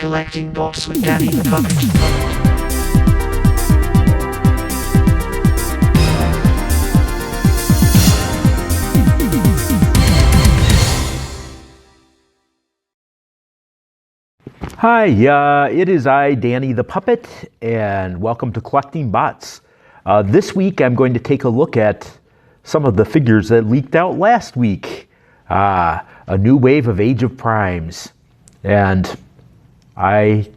Collecting Books with Danny the Puppet. Hi, it is I, Danny the Puppet, and welcome to Collecting Bots. This week I'm going to take a look at some of the figures that leaked out last week. A new wave of Age of Primes, and I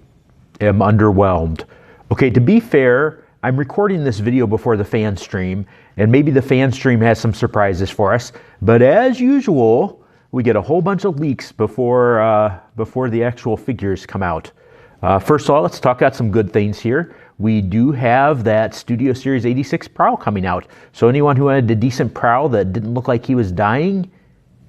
am underwhelmed. Okay, to be fair, I'm recording this video before the fan stream, and maybe the fan stream has some surprises for us, but as usual, we get a whole bunch of leaks before the actual figures come out. First of all, let's talk about some good things here. We do have that Studio Series 86 Prowl coming out. So anyone who had a decent Prowl that didn't look like he was dying,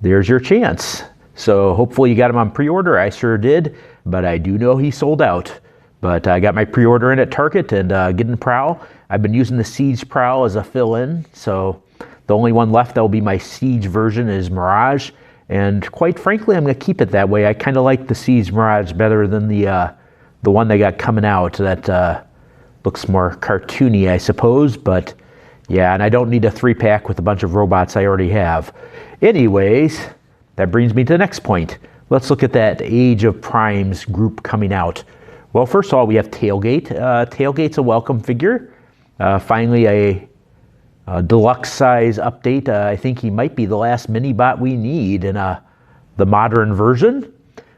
there's your chance. So hopefully you got him on pre-order. I sure did, but I do know he sold out. But I got my pre-order in at Target and getting Prowl. I've been using the Siege Prowl as a fill-in, so the only one left that will be my Siege version is Mirage. And quite frankly, I'm going to keep it that way. I kind of like the Siege Mirage better than the one they got coming out that looks more cartoony, I suppose. But yeah, and I don't need a 3-pack with a bunch of robots I already have. Anyways, that brings me to the next point. Let's look at that Age of Primes group coming out. Well, first of all, we have Tailgate. Tailgate's a welcome figure. Finally, a deluxe size update. I think he might be the last mini bot we need in the modern version.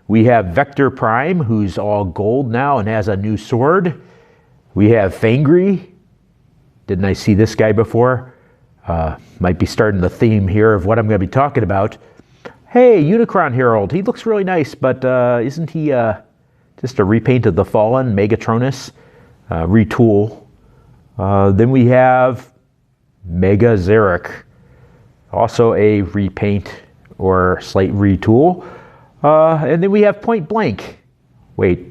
We have Vector Prime, who's all gold now and has a new sword. We have Fangry. Didn't I see this guy before? Might be starting the theme here of what I'm going to be talking about. Hey, Unicron Herald. He looks really nice, but isn't he just a repaint of the Fallen, Megatronus, Retool? Then we have Mega Xeric, also a repaint or slight retool. And then we have Point Blank. Wait,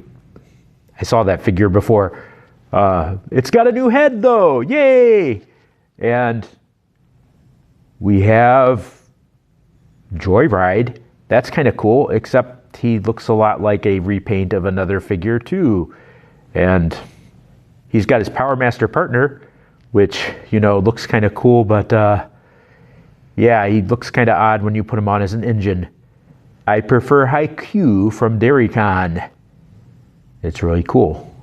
I saw that figure before. It's got a new head though, yay! And we have Joyride. That's kind of cool, except he looks a lot like a repaint of another figure too. And he's got his Power Master partner, which, you know, looks kind of cool, but yeah, he looks kind of odd when you put him on as an engine. I prefer Haikyuu from Dairycon. It's really cool.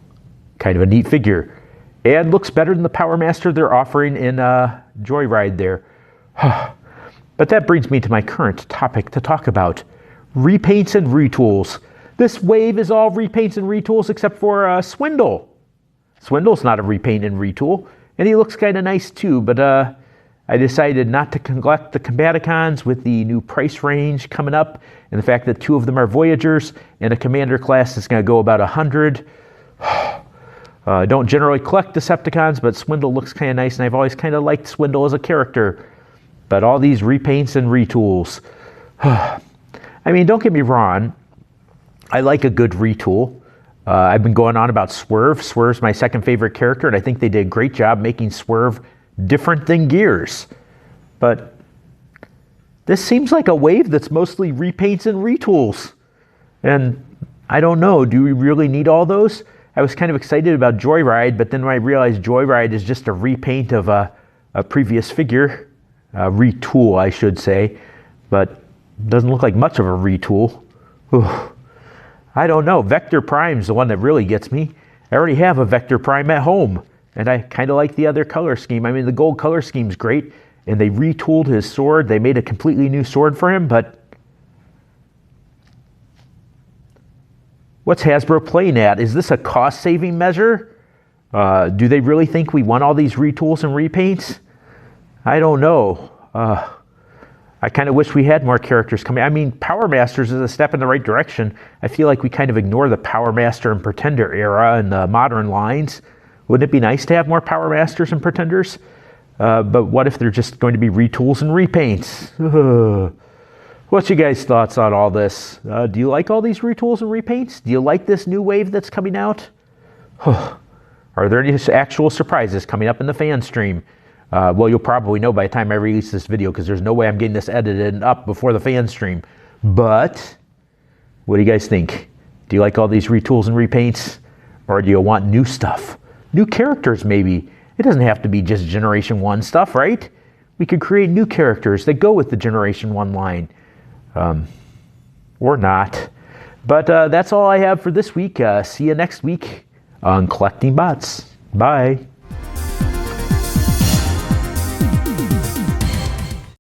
Kind of a neat figure. And looks better than the Power Master they're offering in Joyride there. But that brings me to my current topic to talk about. Repaints and retools. This wave is all repaints and retools except for Swindle. Swindle's not a repaint and retool. And he looks kind of nice too, but I decided not to neglect the Combaticons with the new price range coming up, and the fact that 2 of them are Voyagers, and a Commander class is going to go about 100. I don't generally collect Decepticons, but Swindle looks kind of nice, and I've always kind of liked Swindle as a character. But all these repaints and retools. I mean, don't get me wrong, I like a good retool. I've been going on about Swerve. Swerve's my second favorite character, and I think they did a great job making Swerve different than Gears. But this seems like a wave that's mostly repaints and retools. And I don't know, do we really need all those? I was kind of excited about Joyride, but then when I realized Joyride is just a repaint of a previous figure, a retool, I should say, but doesn't look like much of a retool. I don't know. Vector Prime's the one that really gets me. I already have a Vector Prime at home, and I kind of like the other color scheme. I mean, the gold color scheme's great, and they retooled his sword. They made a completely new sword for him, but what's Hasbro playing at? Is this a cost-saving measure? Do they really think we want all these retools and repaints? I don't know. I kind of wish we had more characters coming. I mean, Power Masters is a step in the right direction. I feel like we kind of ignore the Power Master and Pretender era in the modern lines. Wouldn't it be nice to have more Power Masters and Pretenders? But what if they're just going to be retools and repaints? What's your guys' thoughts on all this? Do you like all these retools and repaints? Do you like this new wave that's coming out? Are there any actual surprises coming up in the fan stream? Well, you'll probably know by the time I release this video, because there's no way I'm getting this edited and up before the fan stream. But what do you guys think? Do you like all these retools and repaints? Or do you want new stuff? New characters, maybe. It doesn't have to be just Generation 1 stuff, right? We could create new characters that go with the Generation 1 line. Or not. But that's all I have for this week. See you next week on Collecting Bots. Bye.